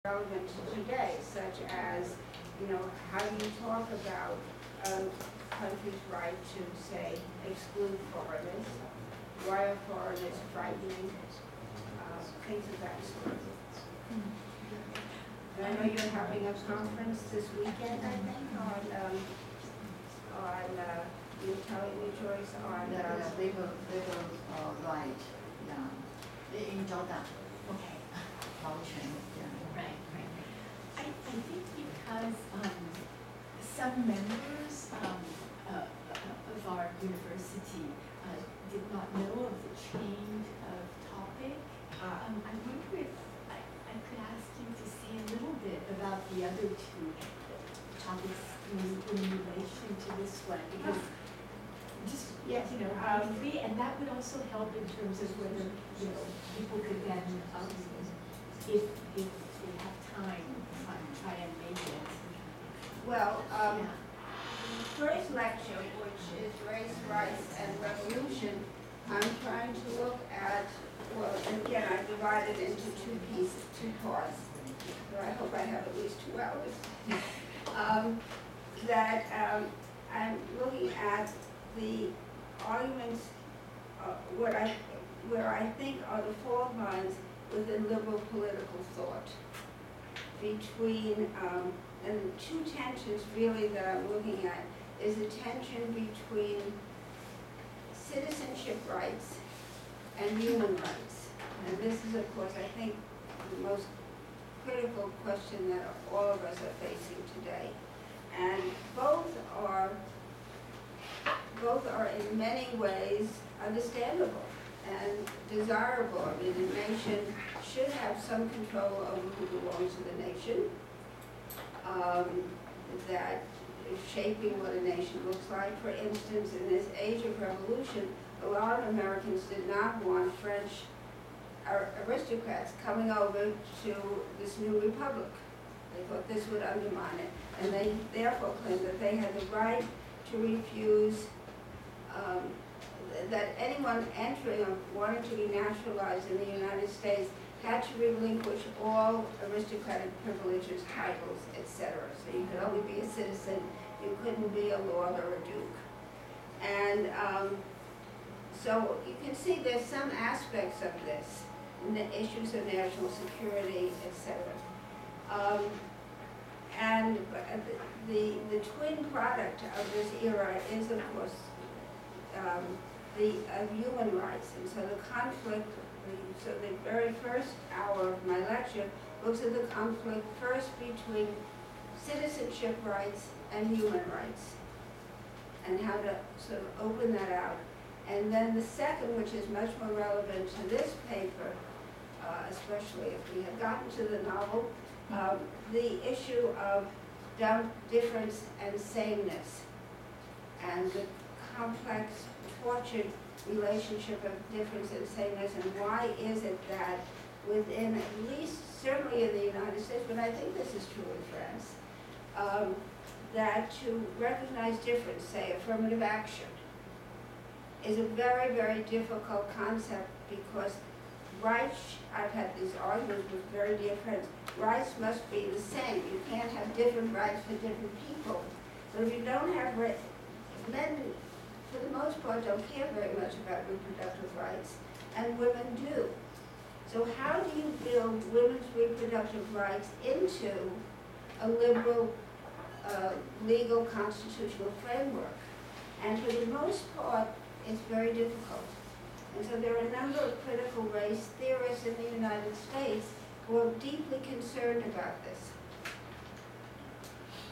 relevant to today, such as, how do you talk about a country's right to, say, exclude foreigners? Why are foreigners frightening? Things of that sort. And I know you're having a conference this weekend, I think, you're telling me, Joyce, on legal right, in Jordan. Okay. Motion, Right. I think because some members of our university did not know of the change of topic. I wonder if I could ask you to say a little bit about the other two topics in relation to this one, because just, briefly, and that would also help in terms of whether, people could then, if they have time, try and make it. Well, the first lecture, which is Race, Rights, and Revolution, I'm trying to look at, well, and again, I divided into two parts. So I hope I have at least 2 hours. I'm looking at the arguments, where I think are the fault lines within liberal political thought between, and the two tensions really that I'm looking at is the tension between citizenship rights and human rights. And this is, of course, I think, the most critical question that all of us are facing today. And both are in many ways understandable and desirable. I mean, the nation should have some control over who belongs to the nation. That is shaping what a nation looks like. For instance, in this age of revolution, a lot of Americans did not want French aristocrats coming over to this new republic. They thought this would undermine it, and they therefore claimed that they had the right to refuse that anyone entering or wanting to be naturalized in the United States had to relinquish all aristocratic privileges, titles, etc. So you could only be a citizen, you couldn't be a lord or a duke. And so you can see there's some aspects of this, the issues of national security, etc. And the twin product of this era is, of course, the human rights. And so the conflict, so the very first hour of my lecture looks at the conflict first between citizenship rights and human rights, and how to sort of open that out. And then the second, which is much more relevant to this paper, especially if we had gotten to the novel, the issue of difference and sameness, and the complex, tortured relationship of difference and sameness, and why is it that within, at least certainly in the United States, but I think this is true in France, that to recognize difference, say affirmative action, is a very, very difficult concept, because rights, I've had these arguments with very dear friends, rights must be the same. You can't have different rights for different people. But if you don't have men, for the most part, don't care very much about reproductive rights, and women do. So how do you build women's reproductive rights into a liberal, legal, constitutional framework? And for the most part, it's very difficult. And so there are a number of critical race theorists in the United States who are deeply concerned about this.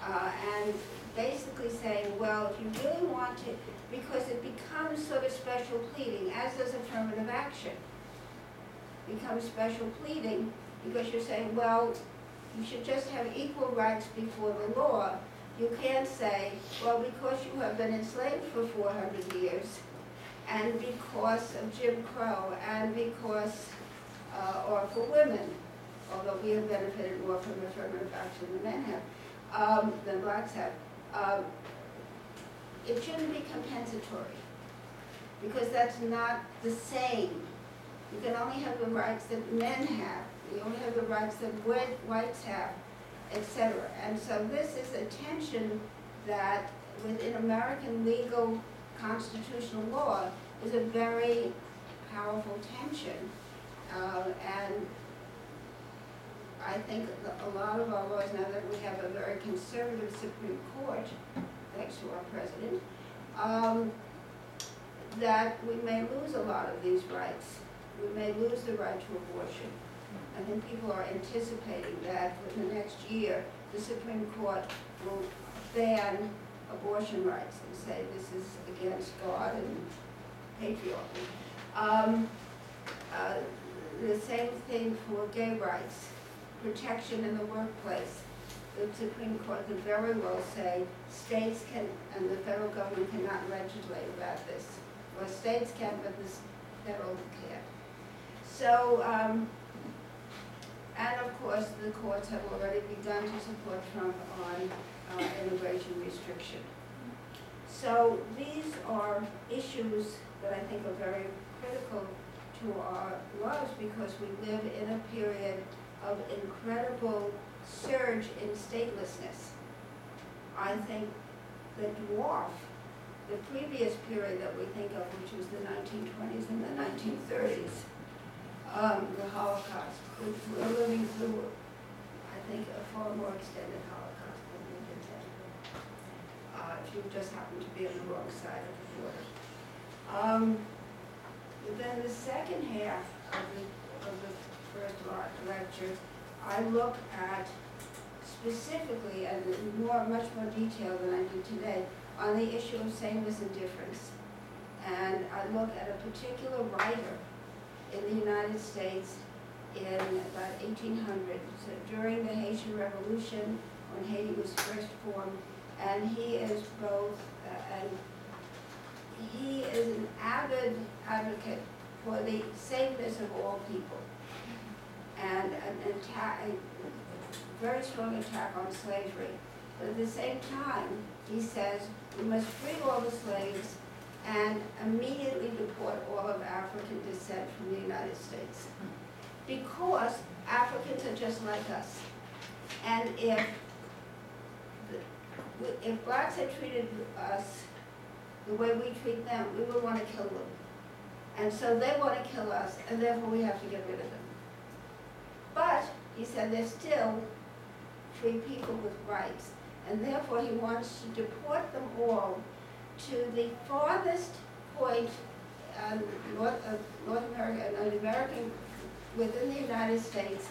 And basically saying, well, if you really want to, because it becomes sort of special pleading, as does affirmative action. Becomes special pleading because you're saying, well, you should just have equal rights before the law. You can't say, well, because you have been enslaved for 400 years, and because of Jim Crow, and because, or for women, although we have benefited more from affirmative action than men have, than blacks have, it shouldn't be compensatory, because that's not the same. You can only have the rights that men have We only have the rights that whites have, etc. And so this is a tension that within American legal constitutional law is a very powerful tension. And I think a lot of our laws, now that we have a very conservative Supreme Court, thanks to our president, that we may lose a lot of these rights. We may lose the right to abortion. I think people are anticipating that within the next year, the Supreme Court will ban abortion rights and say this is against God and patriarchy. The same thing for gay rights, protection in the workplace. The Supreme Court could very well say states can, and the federal government cannot legislate about this. Well, states can, but the federal can't. So, and of course, the courts have already begun to support Trump on immigration restriction. So these are issues that I think are very critical to our lives because we live in a period of incredible surge in statelessness. I think the dwarf, the previous period that we think of, which was the 1920s and the 1930s, the Holocaust. We're living through, I think, a far more extended Holocaust than we did then. If you just happen to be on the wrong side of the border. Then the second half of the first lecture, I look at specifically and in much more detail than I did today on the issue of sameness and difference. And I look at a particular writer in the United States in about 1800, so during the Haitian Revolution, when Haiti was first formed, and he is both, he is an avid advocate for the sameness of all people, and a very strong attack on slavery. But at the same time, he says we must free all the slaves and immediately deport all of African descent from the United States. Because Africans are just like us. And if blacks had treated us the way we treat them, we would want to kill them. And so they want to kill us, and therefore we have to get rid of them. But, he said, they're still free people with rights, and therefore he wants to deport them all to the farthest point North America, an American within the United States.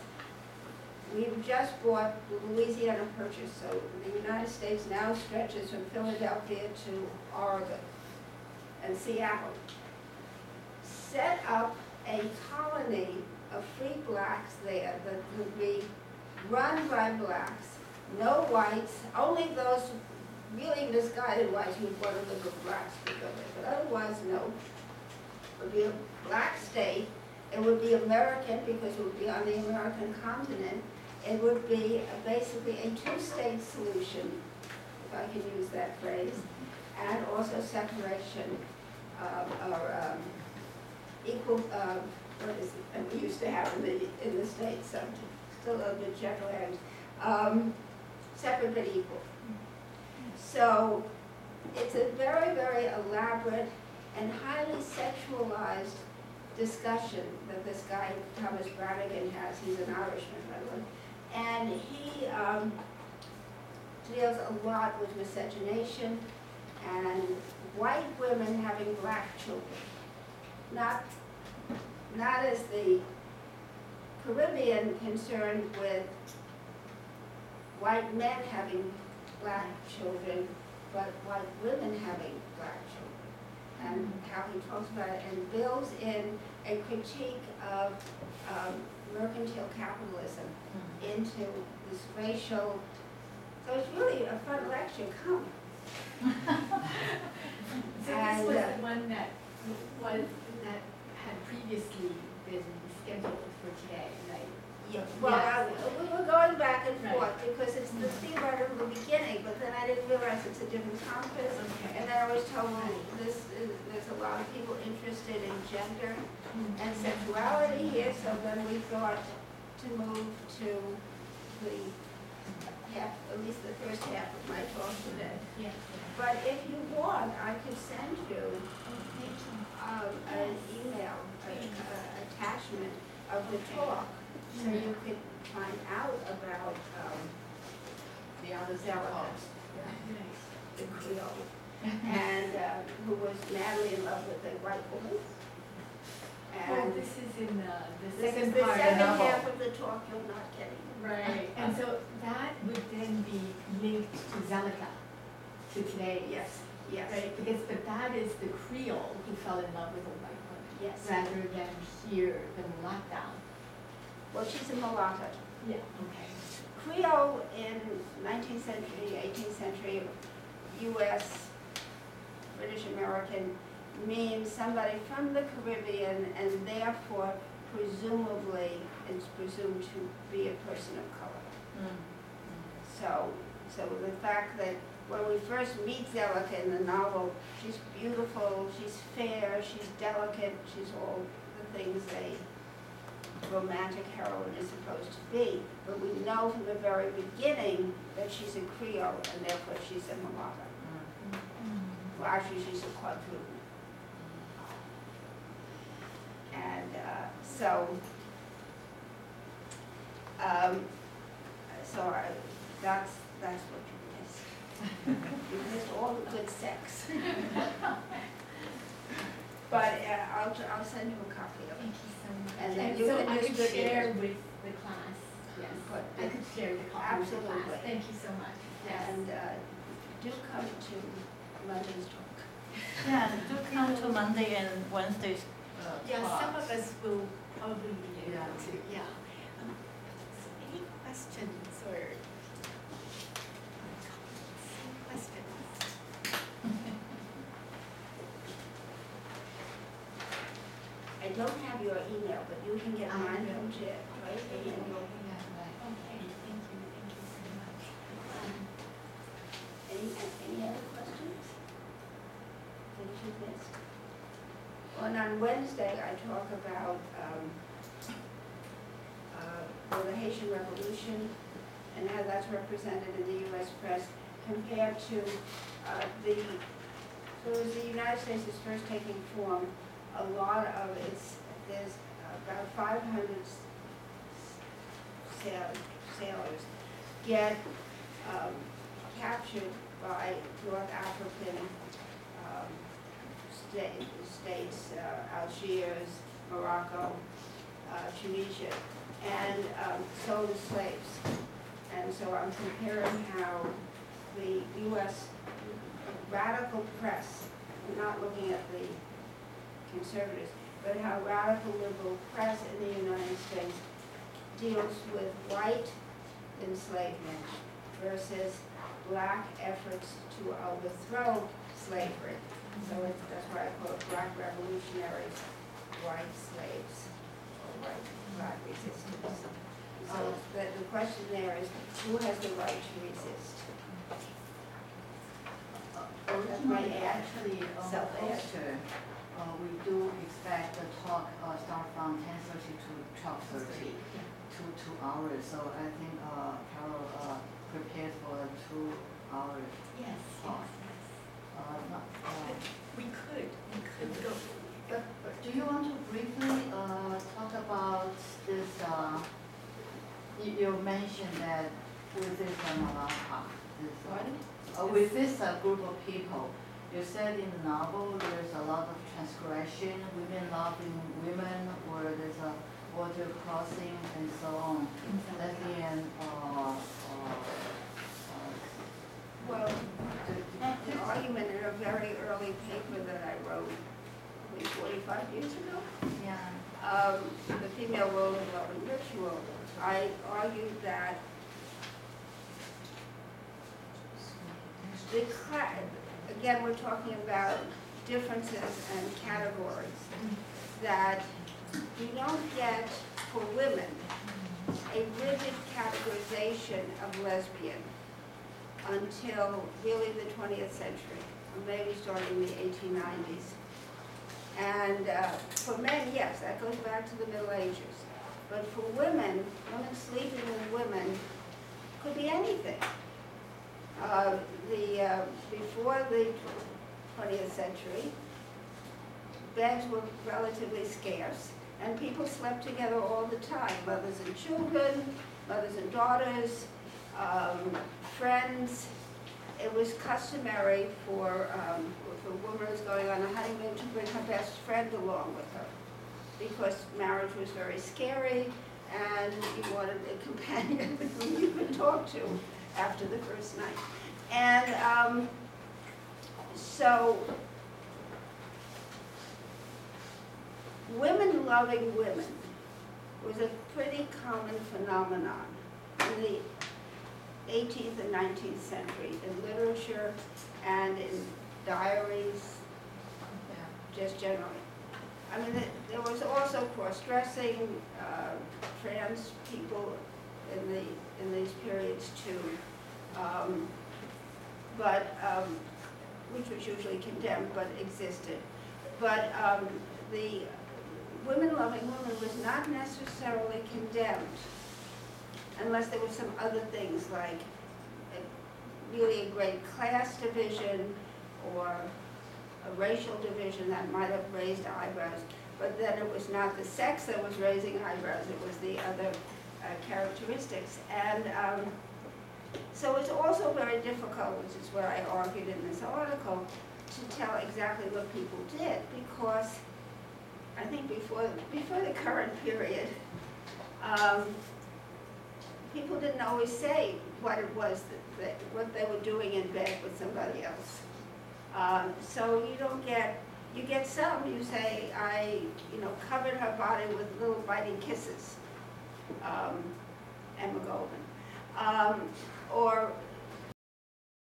We've just bought the Louisiana Purchase, so the United States now stretches from Philadelphia to Oregon and Seattle. Set up a colony of free blacks there that would be run by blacks, no whites, only those really misguided whites who want to live with blacks would go there, but otherwise no. It would be a black state. It would be American because it would be on the American continent. It would be basically a two-state solution, if I can use that phrase, and also separation or equal, what is it, that we used to have in the States, so still a bit Jekyll, separate but equal. So it's a very, very elaborate and highly sexualized discussion that this guy, Thomas Brannigan, has. He's an Irishman, by the way. And he deals a lot with miscegenation and white women having black children. Not as the Caribbean concerned with white men having black children, but white women having black children, and how he talks about it and builds in a critique of mercantile capitalism into this racial. So it's really a fun lecture. Come. So this was the one that had previously been scheduled for today, right? Yeah, well, we were going back and forth because it's the theme right from the beginning, but then I didn't realize it's a different compass. Okay. And then I was told, well, there's a lot of people interested in gender and sexuality here, so then we thought to to move to the half, at least the first half of my talk today. Yeah. But if you want, I could send you Oh, thank you. an email, attachment of the talk, so you could find out about The other Zealots, Nice. the Creole, and who was madly in love with a white woman. Well, And this is in the this is second the part of second the novel. half of the talk you're not getting. Right, and so that would then be linked to Zelika, to today. Yes, yes, Right, because, but that is the Creole who fell in love with a white woman, yes. rather than here, the mulatto. Well, she's a mulatto. Yeah. Okay. Creole in 19th century, 18th century U.S., British American, means somebody from the Caribbean and therefore presumably is presumed to be a person of color. So the fact that when we first meet Zelika in the novel, she's beautiful, she's fair, she's delicate, she's all the things a romantic heroine is supposed to be. But we know from the very beginning that she's a Creole and therefore she's a mulatto. Well, actually, she's a quadroon. And that's what you missed. You missed all the good sex. But I'll send you a copy of it. Thank you so much. And then And you so can I could distribute share it. with the class, yes. But I could share the copy with the class. Absolutely. Thank you so much. Yes. And do come to Monday's talk. Yeah, do come to Monday and Wednesday's Yeah, some talks. of us will probably be able Yeah. to, yeah. So any questions or comments? Any questions? I don't have your email, but you can get I mine will. from Jen, right? Okay. And you'll- Okay, thank you so much. Any other questions? That you missed? And on Wednesday, I talk about the Haitian Revolution and how that's represented in the U.S. press compared to so as the United States is first taking form, a lot of there's about 500 sailors get captured by North African states, Algiers, Morocco, Tunisia, and sold as slaves. And so I'm comparing how the U.S. radical press, I'm not looking at the conservatives, but how radical liberal press in the United States deals with white enslavement versus black efforts to overthrow slavery. So that's why I call it black revolutionaries, white slaves, or white black resistance. So the question there is, who has the right to resist? Originally, actually, on the Self-add. poster, we do expect the talk start from 10:30 to 12:30, 2 hours. So I think Carol prepared for 2 hours. Yes, talk. We could go. But do you want to briefly talk about this? You mentioned that with this Malaka, with this group of people, you said in the novel there's a lot of transgression, women loving women, or there's a water crossing and so on. Lesbian. Well, the argument in a very early paper that I wrote, maybe 45 years ago, Yeah. the female role in love and ritual, I argued that again, we're talking about differences and categories, that you don't get, for women, a rigid categorization of lesbian until really the 20th century, or maybe starting in the 1890s. And for men, yes, that goes back to the Middle Ages. But for women sleeping with women could be anything. Before the 20th century, beds were relatively scarce, and people slept together all the time, mothers and children, mothers and daughters, friends. It was customary for if a woman was going on a honeymoon to bring her best friend along with her, because marriage was very scary, and you wanted a companion whom you could talk to after the first night. And so women loving women was a pretty common phenomenon in the 18th and 19th century in literature and in diaries, just generally. I mean, there was also cross-dressing, trans people in these periods too, which was usually condemned, but existed. But the women-loving woman was not necessarily condemned, unless there were some other things like really a great class division or a racial division that might have raised eyebrows. But then it was not the sex that was raising eyebrows, it was the other characteristics. And so it's also very difficult, which is what I argued in this article, to tell exactly what people did, because I think before the current period, people didn't always say what it was what they were doing in bed with somebody else. So you get some, you say, I covered her body with little biting kisses, Emma Goldman.